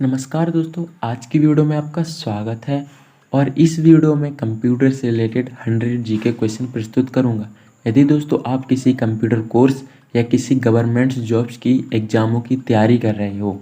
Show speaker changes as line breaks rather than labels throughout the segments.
नमस्कार दोस्तों, आज की वीडियो में आपका स्वागत है। और इस वीडियो में कंप्यूटर से रिलेटेड 100 जीके क्वेश्चन प्रस्तुत करूंगा। यदि दोस्तों आप किसी कंप्यूटर कोर्स या किसी गवर्नमेंट जॉब्स की एग्ज़ामों की तैयारी कर रहे हो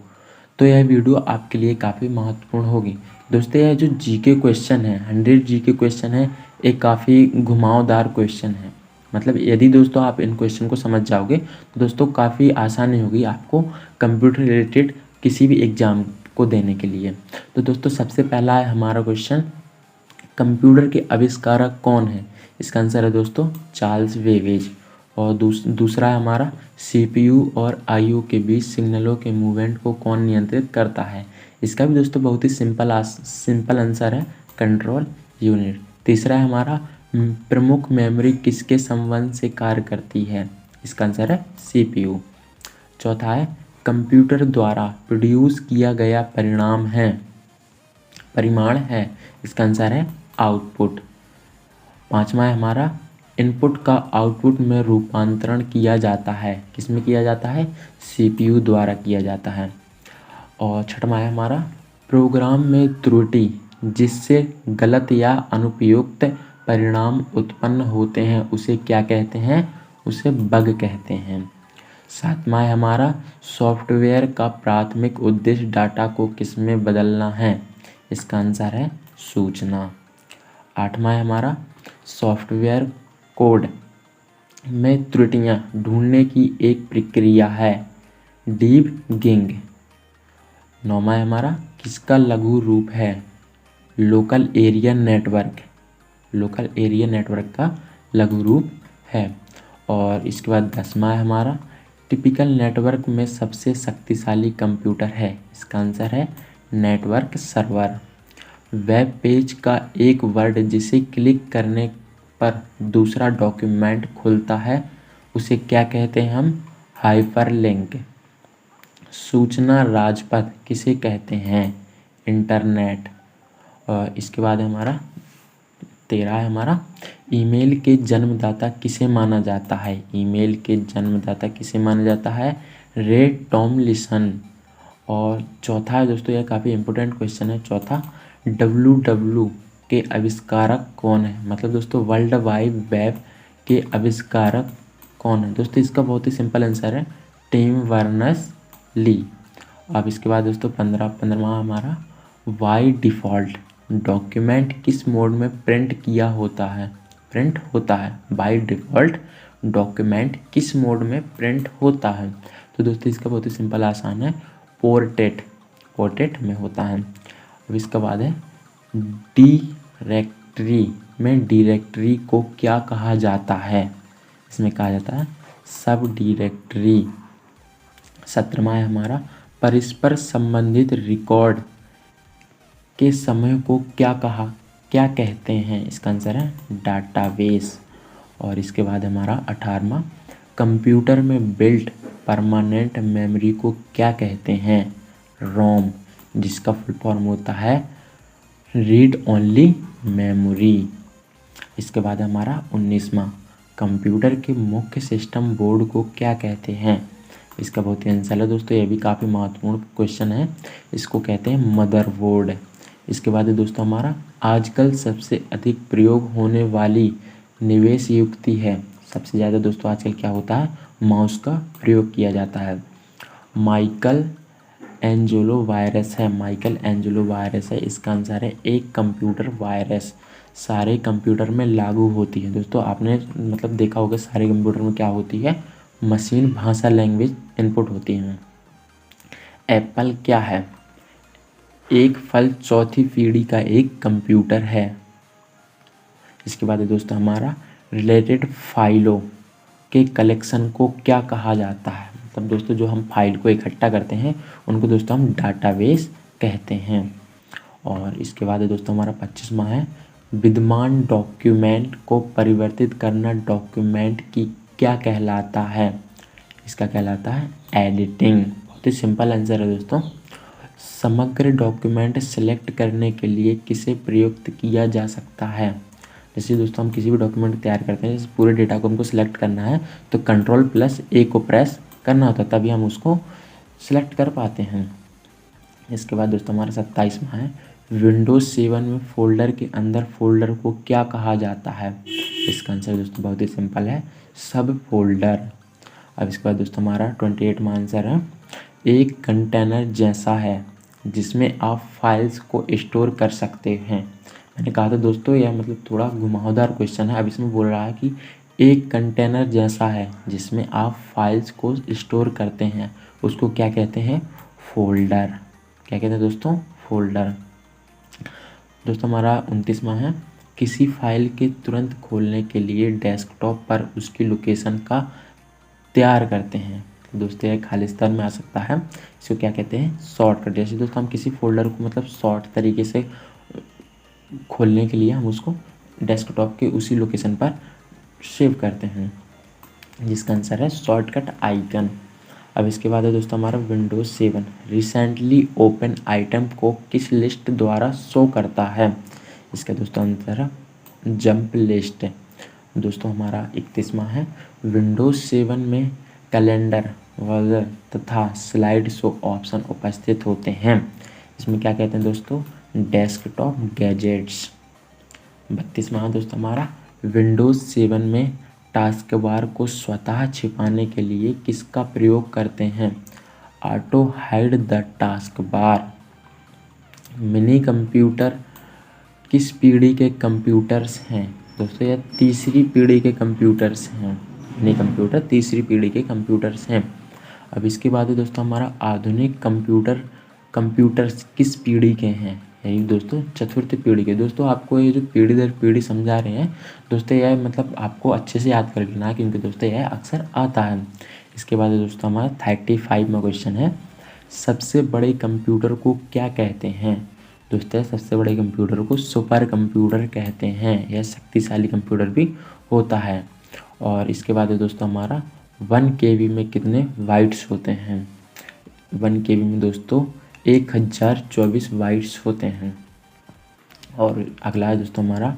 तो यह वीडियो आपके लिए काफ़ी महत्वपूर्ण होगी। दोस्तों यह जो जीके क्वेश्चन है, 100 जीके क्वेश्चन है, एक काफ़ी घुमावदार क्वेश्चन है। मतलब यदि दोस्तों आप इन क्वेश्चन को समझ जाओगे तो दोस्तों काफ़ी आसानी होगी आपको कंप्यूटर रिलेटेड किसी भी एग्ज़ाम को देने के लिए। तो दोस्तों सबसे पहला है हमारा क्वेश्चन, कंप्यूटर के आविष्कारक कौन है? इसका आंसर है दोस्तों चार्ल्स बेबेज। और दूसरा है हमारा, सीपीयू और आईओ के बीच सिग्नलों के मूवमेंट को कौन नियंत्रित करता है? इसका भी दोस्तों बहुत ही सिंपल आंसर है, कंट्रोल यूनिट। तीसरा है हमारा, प्रमुख मेमोरी किसके संबंध से कार्य करती है? इसका आंसर है सीपीयू। चौथा है, कंप्यूटर द्वारा प्रोड्यूस किया गया परिमाण है। इसका आंसर है आउटपुट। पांचवा है हमारा, इनपुट का आउटपुट में रूपांतरण किया जाता है। किसमें किया जाता है? सीपीयू द्वारा किया जाता है। और छठवां है हमारा, प्रोग्राम में त्रुटि जिससे गलत या अनुपयुक्त परिणाम उत्पन्न होते हैं उसे क्या कहते हैं? उसे बग कहते हैं। सातवां है हमारा, सॉफ्टवेयर का प्राथमिक उद्देश्य डाटा को किसमें बदलना है? इसका आंसर है सूचना। आठवां है हमारा, सॉफ्टवेयर कोड में त्रुटियां ढूंढने की एक प्रक्रिया है डीबगिंग। नौवां है हमारा, किसका लघु रूप है? Local area network. Local area network का लघु रूप है। और इसके बाद 10वां है हमारा, टिपिकल नेटवर्क में सबसे शक्तिशाली कंप्यूटर है। इसका आंसर है नेटवर्क सर्वर। वेब पेज का एक वर्ड जिसे क्लिक करने पर दूसरा डॉक्यूमेंट खुलता है उसे क्या कहते हैं हम? हाइपरलिंक। सूचना राजपथ किसे कहते हैं? इंटरनेट। और इसके बाद हमारा 13 है हमारा, ईमेल के जन्मदाता किसे माना जाता है? ईमेल के जन्मदाता किसे माना जाता है? रे टॉमलिसन। और चौथा है दोस्तों, यह काफ़ी इंपॉर्टेंट क्वेश्चन है। चौथा, डब्ल्यू के आविष्कारक कौन है? मतलब दोस्तों वर्ल्ड वाइड वेब के आविष्कारक कौन है? दोस्तों इसका बहुत ही सिंपल आंसर है टिम बर्नर्स ली। अब इसके बाद दोस्तों 15वां हमारा, बाय डिफ़ॉल्ट डॉक्यूमेंट किस मोड में प्रिंट होता है? बाय डिफ़ॉल्ट डॉक्यूमेंट किस मोड में प्रिंट होता है? तो दोस्तों इसका बहुत ही सिंपल आसान है, पोर्ट्रेट में होता है। अब इसके बाद है, डायरेक्टरी में डायरेक्टरी को क्या कहा जाता है? इसमें कहा जाता है सब डायरेक्टरी। 17वां है हमारा, परस्पर संबंधित रिकॉर्ड के समय को क्या कहते हैं? इसका आंसर है डाटाबेस। और इसके बाद हमारा 18वां, कंप्यूटर में बिल्ट परमानेंट मेमोरी को क्या कहते हैं? रोम, जिसका फुल फॉर्म होता है रीड ओनली मेमोरी। इसके बाद हमारा 19वां, कंप्यूटर के मुख्य सिस्टम बोर्ड को क्या कहते हैं? इसका बहुत ही आंसर है दोस्तों, ये भी काफ़ी महत्वपूर्ण क्वेश्चन है। इसको कहते हैं मदरबोर्ड। इसके बाद है दोस्तों हमारा, आजकल सबसे अधिक प्रयोग होने वाली निवेश युक्ति है। सबसे ज़्यादा दोस्तों आजकल क्या होता है? माउस का प्रयोग किया जाता है। माइकल एंजेलो वायरस है। इसका आंसर है एक कंप्यूटर वायरस सारे कंप्यूटर में लागू होती है। दोस्तों आपने मतलब देखा होगा सारे कंप्यूटर में क्या होती है? मशीन भाषा लैंग्वेज इनपुट होती है। एप्पल क्या है? एक फल चौथी पीढ़ी का एक कंप्यूटर है। इसके बाद है दोस्तों हमारा, रिलेटेड फाइलों के कलेक्शन को क्या कहा जाता है? मतलब दोस्तों जो हम फाइल को इकट्ठा करते हैं उनको दोस्तों हम डाटाबेस कहते हैं। और इसके बाद है दोस्तों हमारा 25वां है, विद्यमान डॉक्यूमेंट को परिवर्तित करना डॉक्यूमेंट की क्या कहलाता है? इसका कहलाता है एडिटिंग। बहुत ही सिंपल आंसर है दोस्तों। समग्र डॉक्यूमेंट सेलेक्ट करने के लिए किसे प्रयुक्त किया जा सकता है? जैसे दोस्तों हम किसी भी डॉक्यूमेंट तैयार करते हैं, जैसे पूरे डेटा को हमको सिलेक्ट करना है तो कंट्रोल+A को प्रेस करना होता है, तभी हम उसको सिलेक्ट कर पाते हैं। इसके बाद दोस्तों हमारा 27वां है, विंडोज 7 में फोल्डर के अंदर फोल्डर को क्या कहा जाता है? इसका आंसर दोस्तों बहुत ही सिंपल है, सब फोल्डर। अब इसके बाद दोस्तों हमारा 28वां आंसर है, एक कंटेनर जैसा है जिसमें आप फाइल्स को स्टोर कर सकते हैं। मैंने कहा था दोस्तों यह मतलब थोड़ा घुमावदार क्वेश्चन है। अब इसमें बोल रहा है कि एक कंटेनर जैसा है जिसमें आप फाइल्स को स्टोर करते हैं, उसको क्या कहते हैं? फोल्डर। क्या कहते हैं दोस्तों? फोल्डर। दोस्तों हमारा 29वां है, किसी फाइल के तुरंत खोलने के लिए डेस्कटॉप पर उसकी लोकेशन का तैयार करते हैं। दोस्तों यह खालिस्तान में आ सकता है, इसको क्या कहते हैं? शॉर्टकट। जैसे दोस्तों हम किसी फोल्डर को मतलब शॉर्ट तरीके से खोलने के लिए हम उसको डेस्कटॉप के उसी लोकेशन पर सेव करते हैं, जिसका आंसर है शॉर्टकट आइकन। अब इसके बाद है दोस्तों हमारा विंडोज 7 रिसेंटली ओपन आइटम को किस लिस्ट द्वारा शो करता है? इसका दोस्तों आंसर है जंप लिस्ट। दोस्तों हमारा 31वां है, विंडोज 7 में कैलेंडर वर्जर तथा स्लाइड शो ऑप्शन उपस्थित होते हैं। इसमें क्या कहते हैं दोस्तों? Desktop gadgets. 32वां दोस्तों हमारा, विंडोज 7 में टास्क बार को स्वतः छिपाने के लिए किसका प्रयोग करते हैं? Auto hide the task bar. Mini computer किस पीढ़ी के कंप्यूटर्स हैं? दोस्तों यह तीसरी पीढ़ी के कंप्यूटर्स हैं। मिनी कंप्यूटर तीसरी पीढ़ी के कंप्यूटर्स हैं। अब इसके बाद है दोस्तों हमारा आधुनिक कंप्यूटर्स किस पीढ़ी के हैं? यही दोस्तों चतुर्थ पीढ़ी के। दोस्तों आपको ये जो पीढ़ी दर पीढ़ी समझा रहे हैं दोस्तों, यह मतलब आपको अच्छे से याद कर लेना है, क्योंकि दोस्तों यह अक्सर आता है। इसके बाद दोस्तों हमारा 35वां क्वेश्चन है, सबसे बड़े कंप्यूटर को क्या कहते हैं? दोस्तों सबसे बड़े कंप्यूटर को सुपर कंप्यूटर कहते हैं। यह शक्तिशाली कंप्यूटर भी होता है। और इसके बाद दोस्तों हमारा 1 KB में कितने बाइट्स होते हैं? 1 KB में दोस्तों 1024 बाइट्स होते हैं। और अगला है दोस्तों हमारा,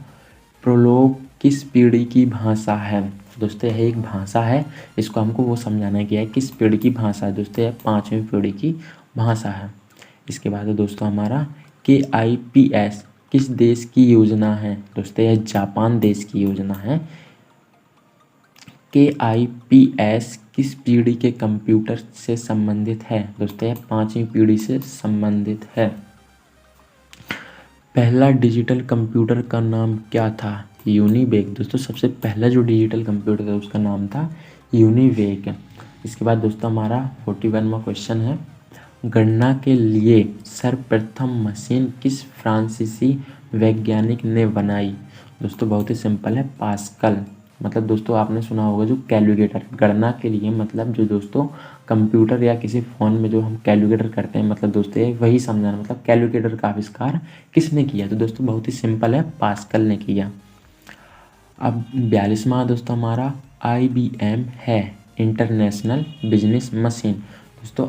प्रोलोग किस पीढ़ी की भाषा है? दोस्तों यह एक भाषा है, इसको हमको वो समझाना है कि यह किस पीढ़ी की भाषा है। दोस्तों यह 5वीं पीढ़ी की भाषा है। इसके बाद है दोस्तों हमारा KIPS किस देश की योजना है? दोस्तों यह जापान देश की योजना है। KIPS किस पीढ़ी के कंप्यूटर से संबंधित है? दोस्तों यह 5वीं पीढ़ी से संबंधित है। पहला डिजिटल कंप्यूटर का नाम क्या था? यूनिवेक। दोस्तों सबसे पहला जो डिजिटल कंप्यूटर था उसका नाम था यूनिवेक। इसके बाद दोस्तों हमारा 41वां क्वेश्चन है, गणना के लिए सर्वप्रथम मशीन किस फ्रांसीसी वैज्ञानिक ने बनाई? दोस्तों बहुत ही सिंपल है, पास्कल। मतलब दोस्तों आपने सुना होगा जो कैलकुलेटर गणना के लिए, मतलब जो दोस्तों कंप्यूटर या किसी फ़ोन में जो हम कैलकुलेटर करते हैं, मतलब दोस्तों ये वही समझाना, मतलब कैलकुलेटर का आविष्कार किसने किया? तो दोस्तों बहुत ही सिंपल है, पास्कल ने किया। अब 42वां दोस्तों हमारा IBM है, इंटरनेशनल बिजनेस मशीन। दोस्तों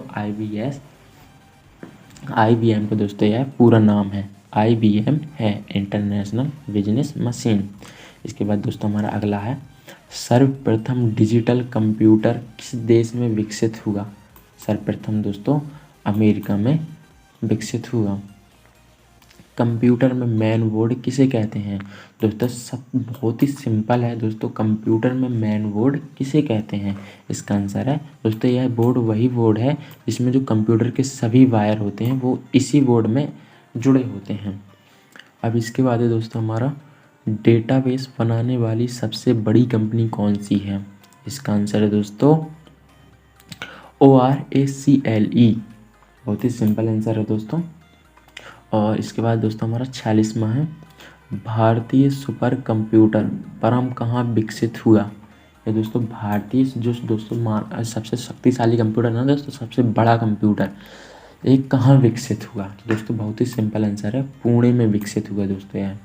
IBM का दोस्तों यह पूरा नाम है, IBM है इंटरनेशनल बिजनेस मशीन। इसके बाद दोस्तों हमारा अगला है, सर्वप्रथम डिजिटल कंप्यूटर किस देश में विकसित हुआ? सर्वप्रथम दोस्तों अमेरिका में विकसित हुआ। कंप्यूटर में मेन बोर्ड किसे कहते हैं? दोस्तों सब बहुत ही सिंपल है दोस्तों, कंप्यूटर में मेन बोर्ड किसे कहते हैं? इसका आंसर है दोस्तों यह बोर्ड वही बोर्ड है जिसमें जो कंप्यूटर के सभी वायर होते हैं वो इसी बोर्ड में जुड़े होते हैं। अब इसके बाद है दोस्तों हमारा, डेटाबेस बनाने वाली सबसे बड़ी कंपनी कौन सी है? इसका आंसर है दोस्तों ORACLE। बहुत ही सिंपल आंसर है दोस्तों। और इसके बाद दोस्तों हमारा 46वां है, भारतीय सुपर कंप्यूटर परम कहाँ विकसित हुआ? ये दोस्तों भारतीय जो दोस्तों सबसे शक्तिशाली कंप्यूटर ना दोस्तों, सबसे बड़ा कंप्यूटर एक कहाँ विकसित हुआ? दोस्तों बहुत ही सिंपल आंसर है, पुणे में विकसित हुआ दोस्तों यह।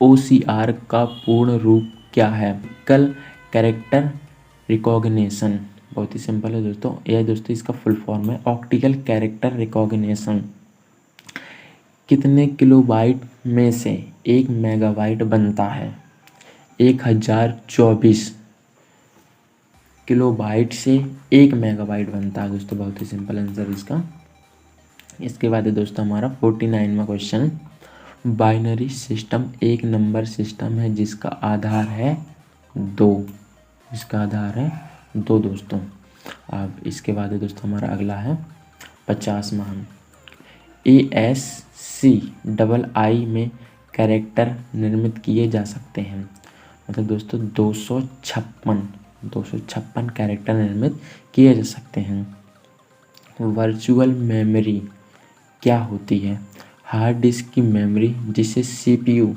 OCR का पूर्ण रूप क्या है? कल कैरेक्टर रिकॉग्निशन। बहुत ही सिंपल है दोस्तों, यह दोस्तों इसका फुल फॉर्म है ऑप्टिकल कैरेक्टर रिकॉग्निशन। कितने किलोबाइट में से 1 मेगाबाइट बनता है? 1024 किलोबाइट से 1 मेगाबाइट बनता है दोस्तों। बहुत ही सिंपल आंसर इसका। इसके बाद है दोस्तों हमारा 49वां क्वेश्चन। बाइनरी सिस्टम एक नंबर सिस्टम है जिसका आधार है 2। इसका आधार है 2 दोस्तों। अब इसके बाद है दोस्तों हमारा अगला है 50वां। ASCII में कैरेक्टर निर्मित किए जा सकते हैं। मतलब दोस्तों 256 कैरेक्टर निर्मित किए जा सकते हैं। वर्चुअल मेमोरी क्या होती है? हार्ड डिस्क की मेमोरी जिसे CPU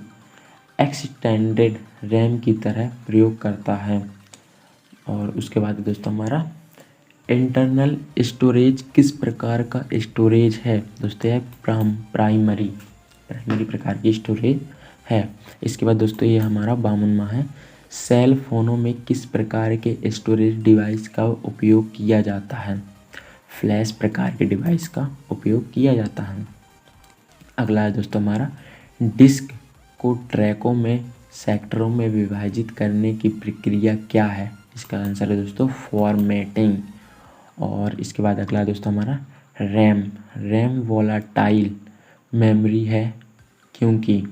एक्सटेंडेड रैम की तरह प्रयोग करता है। और उसके बाद दोस्तों हमारा इंटरनल स्टोरेज किस प्रकार का स्टोरेज है? दोस्तों यह प्राइमरी प्रकार की स्टोरेज है। इसके बाद दोस्तों ये हमारा 52वां है। सेल फोनों में किस प्रकार के स्टोरेज डिवाइस का उपयोग किया जाता है? फ्लैश प्रकार के डिवाइस का उपयोग किया जाता है। अगला है दोस्तों हमारा डिस्क को ट्रैकों में सेक्टरों में विभाजित करने की प्रक्रिया क्या है? इसका आंसर है दोस्तों फॉर्मेटिंग। और इसके बाद अगला है दोस्तों हमारा रैम वोलाटाइल मेमोरी है क्योंकि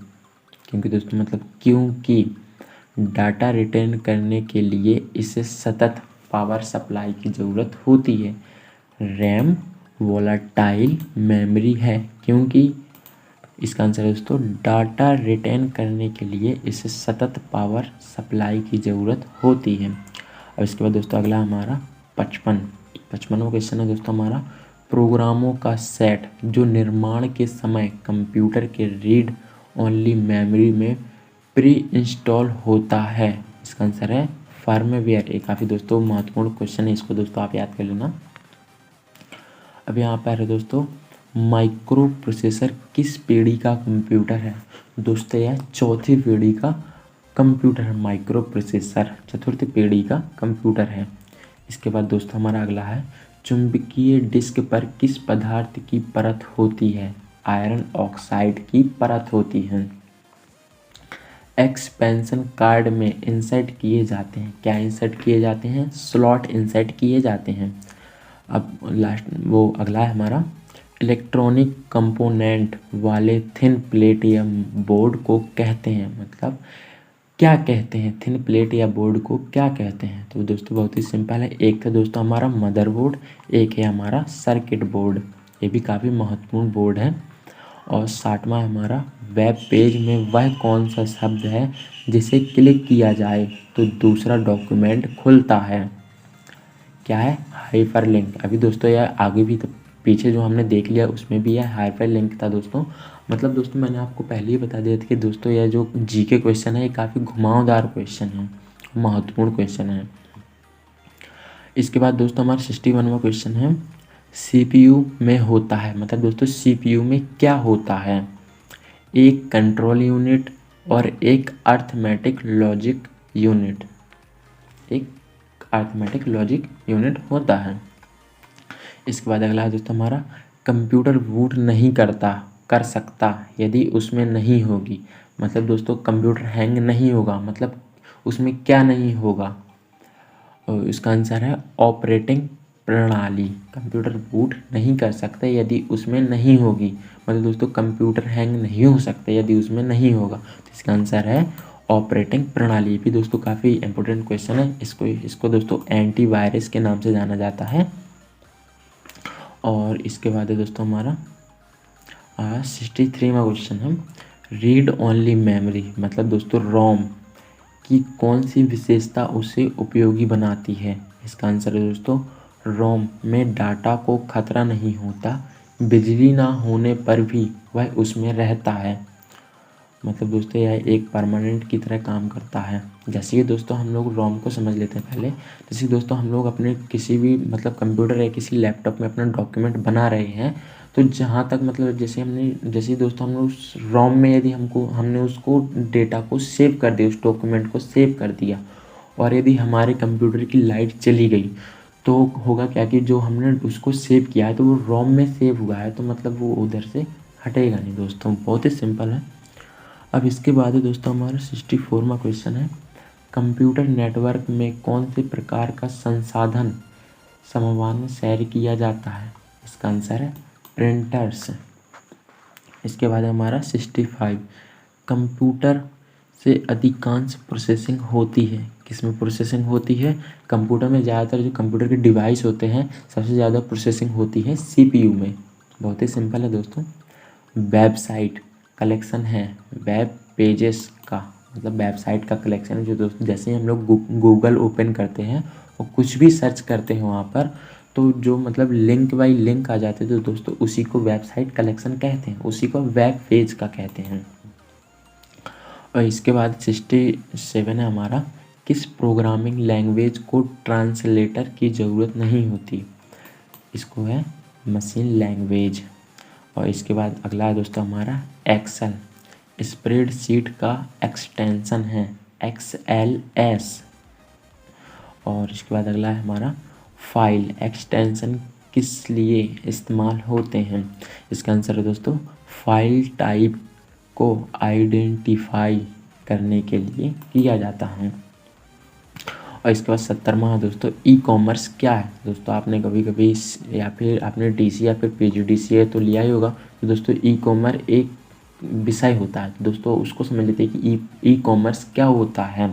दोस्तों मतलब क्योंकि डाटा रिटेन करने के लिए इसे सतत पावर सप्लाई की ज़रूरत होती है। रैम वोलाटाइल मेमोरी है क्योंकि इसका आंसर है दोस्तों डाटा रिटेन करने के लिए इसे सतत पावर सप्लाई की ज़रूरत होती है। अब इसके बाद दोस्तों अगला हमारा 55वां क्वेश्चन है दोस्तों हमारा प्रोग्रामों का सेट जो निर्माण के समय कंप्यूटर के रीड ओनली मेमोरी में प्री इंस्टॉल होता है। इसका आंसर है फर्मवेयर। ये काफ़ी दोस्तों महत्वपूर्ण क्वेश्चन है, इसको दोस्तों आप याद कर लेना। अब यहाँ पर है दोस्तों माइक्रो प्रोसेसर किस पीढ़ी का कंप्यूटर है? दोस्तों यह चौथी पीढ़ी का कंप्यूटर है। माइक्रो प्रोसेसर चतुर्थ पीढ़ी का कंप्यूटर है। इसके बाद दोस्तों हमारा अगला है चुंबकीय डिस्क पर किस पदार्थ की परत होती है? आयरन ऑक्साइड की परत होती है। एक्सपेंशन कार्ड में इंसर्ट किए जाते हैं। क्या इंसर्ट किए जाते हैं? स्लॉट इंसर्ट किए जाते हैं। अब लास्ट वो अगला है हमारा इलेक्ट्रॉनिक कंपोनेंट वाले थिन प्लेट या बोर्ड को कहते हैं। मतलब क्या कहते हैं? थिन प्लेट या बोर्ड को क्या कहते हैं? तो दोस्तों बहुत ही सिंपल है। एक था दोस्तों हमारा मदरबोर्ड, एक है हमारा सर्किट बोर्ड। ये भी काफ़ी महत्वपूर्ण बोर्ड है। और 60वां हमारा वेब पेज में वह कौन सा शब्द है जिसे क्लिक किया जाए तो दूसरा डॉक्यूमेंट खुलता है? क्या है? हाइपरलिंक। अभी दोस्तों यह आगे भी तो पीछे जो हमने देख लिया उसमें भी यह हाइपरलिंक था दोस्तों। मतलब दोस्तों मैंने आपको पहले ही बता दिया था कि दोस्तों यह जो जीके क्वेश्चन है ये काफ़ी घुमावदार क्वेश्चन है, महत्वपूर्ण क्वेश्चन है। इसके बाद दोस्तों हमारा 61वां क्वेश्चन है CPU में होता है। मतलब दोस्तों CPU में क्या होता है? एक कंट्रोल यूनिट और एक अर्थमेटिक लॉजिक यूनिट। एक अर्थमेटिक लॉजिक यूनिट होता है। इसके बाद अगला है दोस्तों हमारा कंप्यूटर बूट नहीं कर सकता यदि उसमें नहीं होगी। मतलब दोस्तों कंप्यूटर हैंग नहीं होगा, मतलब उसमें क्या नहीं होगा? और इसका आंसर है ऑपरेटिंग प्रणाली। कंप्यूटर बूट नहीं कर सकते यदि उसमें नहीं होगी। मतलब दोस्तों कंप्यूटर हैंग नहीं हो सकते यदि उसमें नहीं होगा। तो इसका आंसर है ऑपरेटिंग प्रणाली। भी दोस्तों काफ़ी इंपॉर्टेंट क्वेश्चन है। इसको दोस्तों एंटीवायरस के नाम से जाना जाता है। और इसके बाद है दोस्तों हमारा 63वां क्वेश्चन है रीड ओनली मेमोरी। मतलब दोस्तों रोम की कौन सी विशेषता उसे उपयोगी बनाती है? इसका आंसर है दोस्तों रोम में डाटा को खतरा नहीं होता, बिजली ना होने पर भी वह उसमें रहता है। मतलब दोस्तों यह एक परमानेंट की तरह काम करता है। जैसे कि दोस्तों हम लोग रोम को समझ लेते हैं पहले। जैसे कि दोस्तों हम लोग अपने किसी भी मतलब कंप्यूटर या किसी लैपटॉप में अपना डॉक्यूमेंट बना रहे हैं, तो जहाँ तक मतलब जैसे दोस्तों हम उस रोम में यदि हमने उसको डेटा को सेव कर दिया, उस डॉक्यूमेंट को सेव कर दिया, और यदि हमारे कंप्यूटर की लाइट चली गई तो होगा क्या कि जो हमने उसको सेव किया है तो वो रोम में सेव हुआ है, तो मतलब वो उधर से हटेगा नहीं दोस्तों। बहुत ही सिंपल है। अब इसके बाद है दोस्तों हमारा 64वां क्वेश्चन है कंप्यूटर नेटवर्क में कौन से प्रकार का संसाधन समन्वय शेयर किया जाता है? इसका आंसर है प्रिंटर्स। इसके बाद हमारा 65 कंप्यूटर से अधिकांश प्रोसेसिंग होती है। किसमें प्रोसेसिंग होती है? कंप्यूटर में ज़्यादातर जो कंप्यूटर के डिवाइस होते हैं सबसे ज़्यादा प्रोसेसिंग होती है सीपीयू में। बहुत ही सिंपल है दोस्तों। वेबसाइट कलेक्शन है, वेब पेजेस का मतलब वेबसाइट का कलेक्शन है जो दोस्तों जैसे ही हम लोग गूगल ओपन करते हैं और कुछ भी सर्च करते हैं वहाँ पर तो जो मतलब लिंक बाई लिंक आ जाते हैं तो दोस्तों उसी को वेबसाइट कलेक्शन कहते हैं, उसी को वेब पेज का कहते हैं। और इसके बाद 67 है हमारा, किस प्रोग्रामिंग लैंग्वेज को ट्रांसलेटर की ज़रूरत नहीं होती? इसको है मशीन लैंग्वेज। और इसके बाद अगला है दोस्तों हमारा एक्सेल, स्प्रेडशीट का एक्सटेंशन है XLS। और इसके बाद अगला है हमारा फाइल एक्सटेंशन किस लिए इस्तेमाल होते हैं? इसका आंसर है दोस्तों फाइल टाइप को आइडेंटिफाई करने के लिए किया जाता है। और इसके बाद 70वां है दोस्तों ई कॉमर्स क्या है? दोस्तों आपने कभी कभी या फिर आपने डीसी या फिर पीजीडीसीए तो लिया ही होगा। तो दोस्तों ई कॉमर्स एक विषय होता है, दोस्तों उसको समझ लेते हैं कि ई कॉमर्स क्या होता है।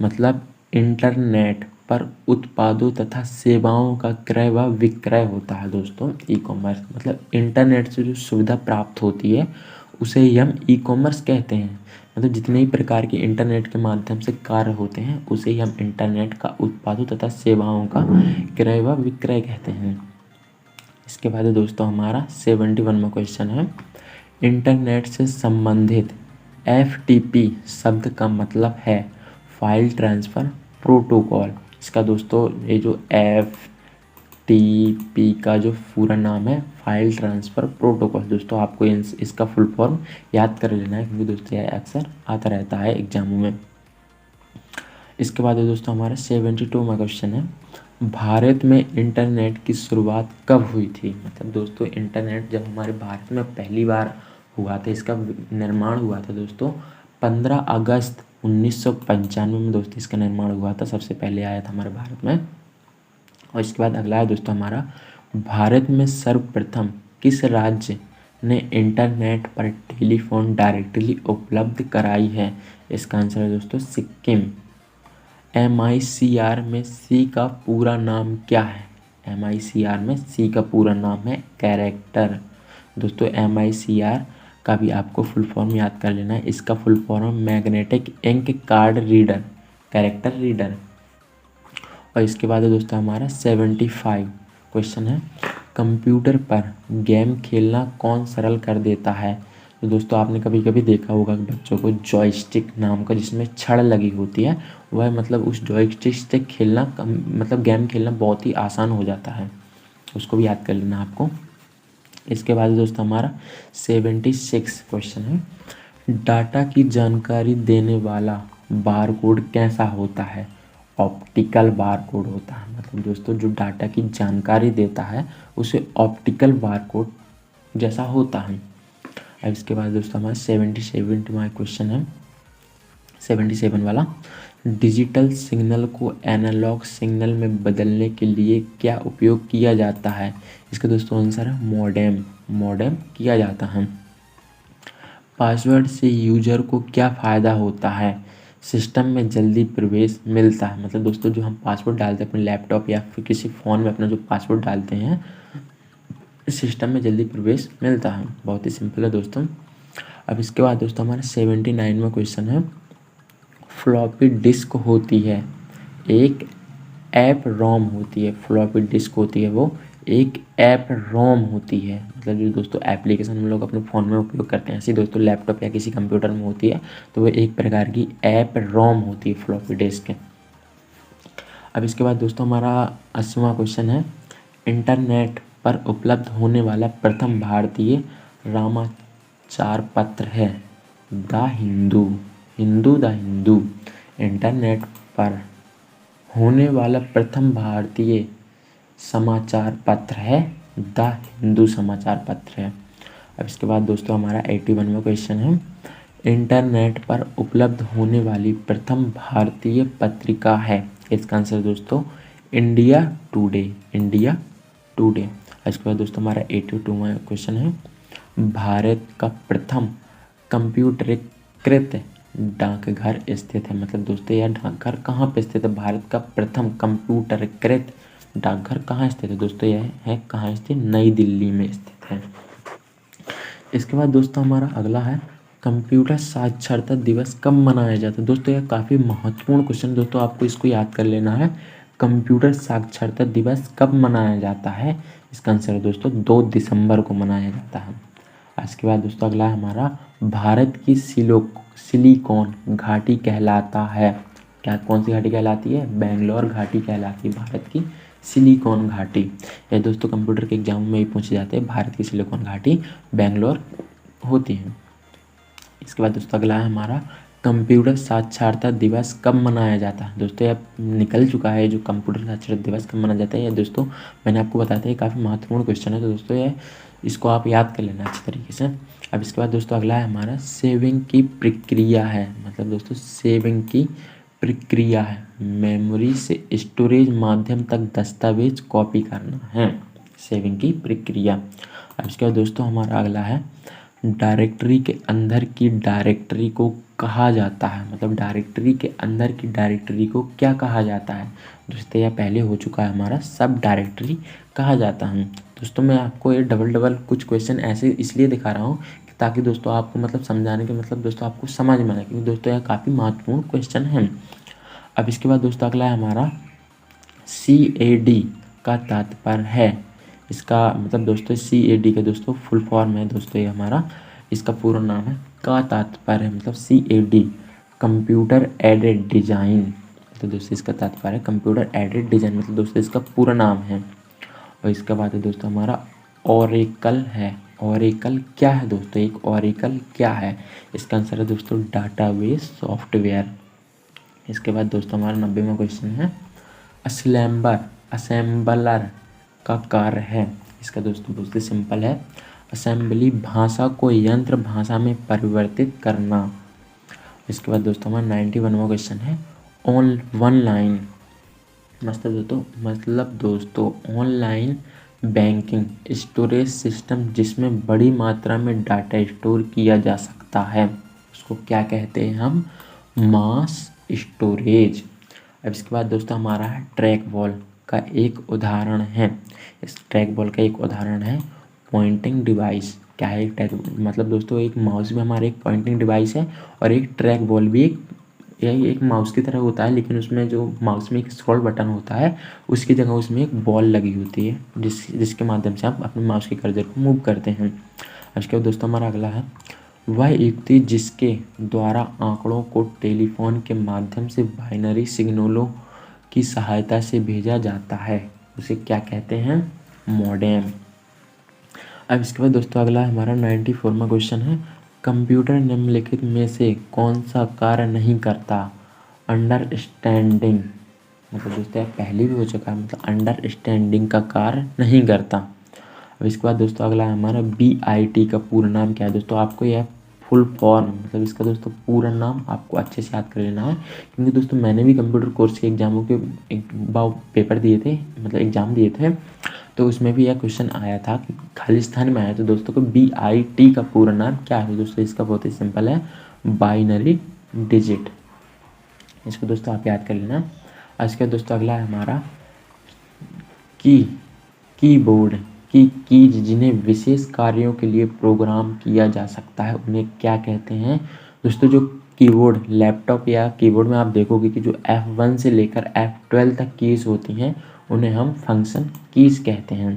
मतलब इंटरनेट पर उत्पादों तथा सेवाओं का क्रय व विक्रय होता है। दोस्तों ई कॉमर्स मतलब इंटरनेट से जो सुविधा प्राप्त होती है उसे ही हम ई कॉमर्स कहते हैं। मतलब जितने ही प्रकार के इंटरनेट के माध्यम से कार्य होते हैं उसे ही हम इंटरनेट का उत्पादों तथा सेवाओं का क्रय व विक्रय कहते हैं। इसके बाद दोस्तों हमारा 71वां क्वेश्चन है, इंटरनेट से संबंधित FTP शब्द का मतलब है फाइल ट्रांसफ़र प्रोटोकॉल। इसका दोस्तों ये जो FTP का जो पूरा नाम है फाइल ट्रांसफ़र प्रोटोकॉल। दोस्तों आपको इसका फुल फॉर्म याद कर लेना है क्योंकि दोस्तों यह अक्सर आता रहता है एग्जामों में। इसके बाद दोस्तों हमारा 72वां क्वेश्चन है, भारत में इंटरनेट की शुरुआत कब हुई थी? मतलब दोस्तों इंटरनेट जब हमारे भारत में पहली बार हुआ था, इसका निर्माण हुआ था दोस्तों 15 अगस्त 1995 में दोस्तों इसका निर्माण हुआ था, सबसे पहले आया था हमारे भारत में। और इसके बाद अगला है दोस्तों हमारा, भारत में सर्वप्रथम किस राज्य ने इंटरनेट पर टेलीफोन डायरेक्टली उपलब्ध कराई है? इसका आंसर है दोस्तों सिक्किम। MICR में C का पूरा नाम क्या है? MICR में C का पूरा नाम है कैरेक्टर। दोस्तों MICR का भी आपको फुल फॉर्म याद कर लेना है। इसका full form magnetic ink card reader, character reader. और इसके बाद दोस्तों हमारा 75 क्वेश्चन है, कंप्यूटर पर गेम खेलना कौन सरल कर देता है? तो दोस्तों आपने कभी कभी देखा होगा कि बच्चों को जॉयस्टिक नाम का जिसमें छड़ लगी होती है वह मतलब उस जॉयस्टिक से खेलना मतलब गेम खेलना बहुत ही आसान हो जाता है, उसको भी याद कर लेना आपको। इसके बाद दोस्तों हमारा 76 क्वेश्चन है, डाटा की जानकारी देने वाला बारकोड कैसा होता है? ऑप्टिकल बारकोड होता है। मतलब दोस्तों जो डाटा की जानकारी देता है उसे ऑप्टिकल बारकोड जैसा होता है। अब इसके बाद दोस्तों हमारा 77वां क्वेश्चन है, 77 वाला, डिजिटल सिग्नल को एनालॉग सिग्नल में बदलने के लिए क्या उपयोग किया जाता है? इसका दोस्तों आंसर है मॉडेम, मॉडेम किया जाता है। पासवर्ड से यूजर को क्या फ़ायदा होता है? सिस्टम में जल्दी प्रवेश मिलता है। मतलब दोस्तों जो हम पासवर्ड डालते हैं अपने लैपटॉप या फिर किसी फ़ोन में अपना जो पासवर्ड डालते हैं सिस्टम में जल्दी प्रवेश मिलता है। बहुत ही सिंपल है दोस्तों। अब इसके बाद दोस्तों हमारा 79वां क्वेश्चन है, फ्लॉपी डिस्क होती है एक ऐप रोम होती है, फ्लॉपी डिस्क होती है वो एक ऐप रोम होती है। मतलब जो दोस्तों एप्लीकेशन हम लोग अपने फ़ोन में उपयोग करते हैं ऐसी दोस्तों लैपटॉप या किसी कंप्यूटर में होती है तो वो एक प्रकार की ऐप रोम होती है फ्लॉपी डिस्क। अब इसके बाद दोस्तों हमारा 80वां क्वेश्चन है, इंटरनेट पर उपलब्ध होने वाला प्रथम भारतीय रामाचार पत्र है the Hindu, the Hindu. Internet पर होने वाला प्रथम भारतीय समाचार पत्र है द हिंदू समाचार पत्र है। अब इसके बाद दोस्तों हमारा 81वां क्वेश्चन है, इंटरनेट पर उपलब्ध होने वाली प्रथम भारतीय पत्रिका है? इसका आंसर दोस्तों इंडिया टुडे, इंडिया टुडे। इसके बाद दोस्तों हमारा 82वां क्वेश्चन है, भारत का प्रथम कंप्यूटरीकृत डाकघर स्थित है। मतलब दोस्तों यह डाकघर कहाँ पे स्थित है? भारत का प्रथम कंप्यूटरीकृत डाकघर कहाँ स्थित है? दोस्तों यह है कहाँ स्थित? नई दिल्ली में स्थित है। इसके बाद दोस्तों हमारा अगला है, कंप्यूटर साक्षरता दिवस कब मनाया जाता है? दोस्तों यह काफ़ी महत्वपूर्ण क्वेश्चन, दोस्तों आपको इसको याद कर लेना है। कंप्यूटर साक्षरता दिवस कब मनाया जाता है? इसका आंसर है दोस्तों 2 दिसंबर को मनाया जाता है। इसके बाद दोस्तों अगला है हमारा, भारत की सिलिकॉन घाटी कहलाता है। क्या कौन सी घाटी कहलाती है? बेंगलोर घाटी कहलाती है भारत की सिलिकॉन घाटी। ये दोस्तों कंप्यूटर के एग्जाम में ही पूछे जाते हैं, भारत की सिलिकॉन घाटी बेंगलोर होती है। इसके बाद दोस्तों अगला है हमारा, कंप्यूटर साक्षरता दिवस कब मनाया जाता है? दोस्तों यह निकल चुका है, जो कंप्यूटर साक्षरता दिवस कब मनाया जाता है, ये दोस्तों मैंने आपको बताया था, ये काफ़ी महत्वपूर्ण क्वेश्चन है, तो दोस्तों ये इसको आप याद कर लेना अच्छी तरीके से। अब इसके बाद दोस्तों अगला है हमारा, सेविंग की प्रक्रिया है। मतलब दोस्तों सेविंग की प्रक्रिया है मेमोरी से स्टोरेज माध्यम तक दस्तावेज कॉपी करना है, सेविंग की प्रक्रिया। अब इसके बाद दोस्तों हमारा अगला है, डायरेक्टरी के अंदर की डायरेक्टरी को कहा जाता है। मतलब डायरेक्टरी के अंदर की डायरेक्टरी को क्या कहा जाता है? दोस्तों यह पहले हो चुका है हमारा, सब डायरेक्टरी कहा जाता है। दोस्तों मैं आपको ये डबल कुछ क्वेश्चन ऐसे इसलिए दिखा रहा हूँ ताकि दोस्तों आपको मतलब समझाने के मतलब दोस्तों आपको समझ में आए, क्योंकि दोस्तों यह काफ़ी महत्वपूर्ण क्वेश्चन है। अब इसके बाद दोस्तों अगला है हमारा, CAD का तात्पर्य है। इसका मतलब दोस्तों CAD का दोस्तों फुल फॉर्म है दोस्तों, ये हमारा इसका पूरा नाम है, का तात्पर्य है मतलब CAD कंप्यूटर एडेड डिजाइन। तो दोस्तों इसका तात्पर्य है कंप्यूटर एडेड डिजाइन, मतलब दोस्तों इसका पूरा नाम है। और इसके बाद है दोस्तों हमारा ओरेकल है। ओरेकल क्या है दोस्तों? एक ओरेकल क्या है? इसका आंसर है दोस्तों डाटाबेस सॉफ्टवेयर। इसके बाद दोस्तों हमारा 90वां क्वेश्चन है, असेंबलर का कार्य है। इसका दोस्तों सिंपल है, असेंबली भाषा को यंत्र भाषा में परिवर्तित करना। इसके बाद दोस्तों हमारा 91वां क्वेश्चन है, ऑनलाइन मतलब दोस्तों ऑनलाइन बैंकिंग स्टोरेज सिस्टम जिसमें बड़ी मात्रा में डाटा स्टोर किया जा सकता है, उसको क्या कहते हैं हम? Mass storage. अब इसके बाद दोस्तों हमारा है, ट्रैक बॉल का एक उदाहरण है। इस ट्रैक बॉल का एक उदाहरण है पॉइंटिंग डिवाइस। क्या है ट्रैक? मतलब दोस्तों एक माउस भी हमारा एक पॉइंटिंग डिवाइस है, और एक ट्रैक बॉल भी यही एक माउस की तरह होता है, लेकिन उसमें जो माउस में एक स्क्रॉल बटन होता है उसकी जगह उसमें एक बॉल लगी होती है, जिसके माध्यम से आप अपने माउस के कर्सर को मूव करते हैं। इसके बाद दोस्तों हमारा अगला है, वह युक्ति जिसके द्वारा आंकड़ों को टेलीफोन के माध्यम से बाइनरी सिग्नलों की सहायता से भेजा जाता है, उसे क्या कहते हैं? मॉडेम। अब इसके बाद दोस्तों अगला हमारा 94वां क्वेश्चन है, कंप्यूटर निम्नलिखित में से कौन सा कार्य नहीं करता? अंडरस्टैंडिंग। मतलब दोस्तों पहले भी हो चुका है, मतलब अंडरस्टैंडिंग का कार्य नहीं करता। अब इसके बाद दोस्तों अगला है हमारा, BIT का पूरा नाम क्या है? दोस्तों आपको यह फुल फॉर्म मतलब इसका दोस्तों पूरा नाम आपको अच्छे से याद कर लेना है, क्योंकि दोस्तों मैंने भी कंप्यूटर कोर्स के एग्जामों के एक बार पेपर दिए थे, मतलब एग्ज़ाम दिए थे, तो उसमें भी यह क्वेश्चन आया था कि खालिस्तान में आया। तो दोस्तों को BIT का पूरा नाम क्या है? दोस्तों इसका बहुत ही सिंपल है, बाइनरी डिजिट। इसको दोस्तों आप याद कर लेना। इसके दोस्तों अगला है हमारा, कीबोर्ड की कीज जिन्हें विशेष कार्यों के लिए प्रोग्राम किया जा सकता है उन्हें क्या कहते हैं? दोस्तों जो कीबोर्ड लैपटॉप या कीबोर्ड में आप देखोगे कि जो F1 से लेकर F12 तक कीज होती हैं उन्हें हम फंक्शन कीज कहते हैं।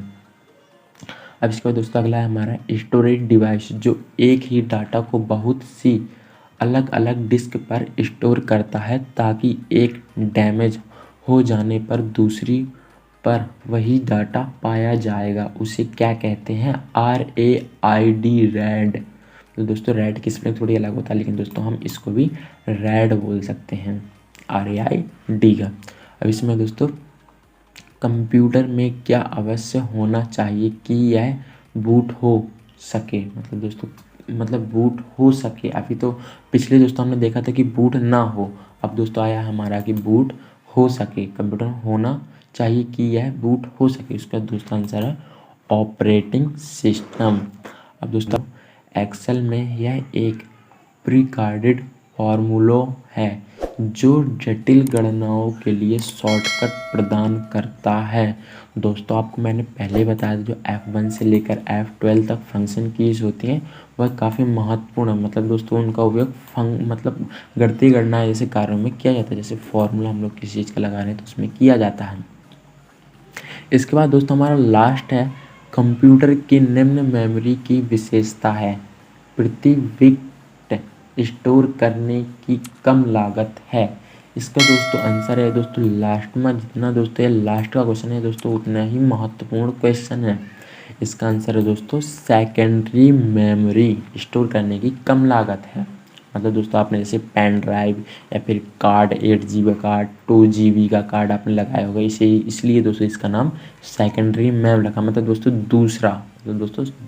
अब इसके बाद दोस्तों अगला है हमारा, स्टोरेज डिवाइस जो एक ही डाटा को बहुत सी अलग अलग डिस्क पर स्टोर करता है ताकि एक डैमेज हो जाने पर दूसरी पर वही डाटा पाया जाएगा, उसे क्या कहते हैं? RAID, red. तो दोस्तों रैड की स्पेलिंग थोड़ी अलग होता है, लेकिन दोस्तों हम इसको भी रैड बोल सकते हैं, RAID का। अब इसमें दोस्तों कंप्यूटर में क्या अवश्य होना चाहिए कि यह बूट हो सके? मतलब दोस्तों मतलब बूट हो सके। अभी तो पिछले दोस्तों हमने देखा था कि बूट ना हो, अब दोस्तों आया हमारा कि बूट हो सके, कंप्यूटर होना चाहिए कि यह बूट हो सके। उसका दोस्तों आंसर है ऑपरेटिंग सिस्टम। अब दोस्तों एक्सेल में यह एक प्री-कोडेड फॉर्मूलों है जो जटिल गणनाओं के लिए शॉर्टकट प्रदान करता है। दोस्तों आपको मैंने पहले ही बताया था जो F1 से लेकर F12 तक फंक्शन कीज होती हैं वह काफ़ी महत्वपूर्ण है। मतलब दोस्तों उनका उपयोग मतलब गणितीय गणना जैसे कार्यों में किया जाता है। जैसे फॉर्मूला हम लोग किसी चीज़ का लगा रहे हैं तो उसमें किया जाता है। इसके बाद दोस्तों हमारा लास्ट है कंप्यूटर की निम्न मेमोरी की विशेषता है। प्रति बिट स्टोर करने की कम लागत है। इसका दोस्तों आंसर है दोस्तों लास्ट में, जितना दोस्तों ये लास्ट का क्वेश्चन है दोस्तों उतना ही महत्वपूर्ण क्वेश्चन है। इसका आंसर है दोस्तों सेकेंडरी मेमोरी स्टोर करने की कम लागत है। मतलब दोस्तों आपने जैसे पेन ड्राइव या फिर कार्ड 8 GB कार्ड 2 GB का कार्ड आपने लगाया होगा, इसे इसलिए दोस्तों इसका नाम सेकेंडरी मेमोरी रखा। मतलब दोस्तों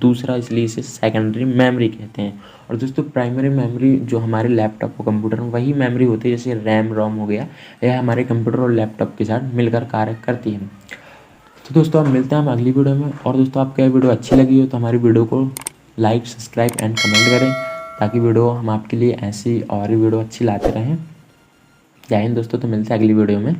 दूसरा इसलिए इसे सेकेंडरी मेमोरी कहते हैं। और दोस्तों प्राइमरी मेमोरी जो हमारे लैपटॉप और कंप्यूटर में वही मेमोरी होती है, जैसे रैम रोम हो गया, यह हमारे कंप्यूटर और लैपटॉप के साथ मिलकर कार्य करती है। तो दोस्तों अब मिलते हैं हम अगली वीडियो में। और दोस्तों आपको यह वीडियो अच्छी लगी हो तो हमारी वीडियो को लाइक सब्सक्राइब एंड कमेंट करें, ताकि वीडियो हम आपके लिए ऐसी और ही वीडियो अच्छी लाते रहें। जय हिंद दोस्तों, तो मिलते हैं अगली वीडियो में।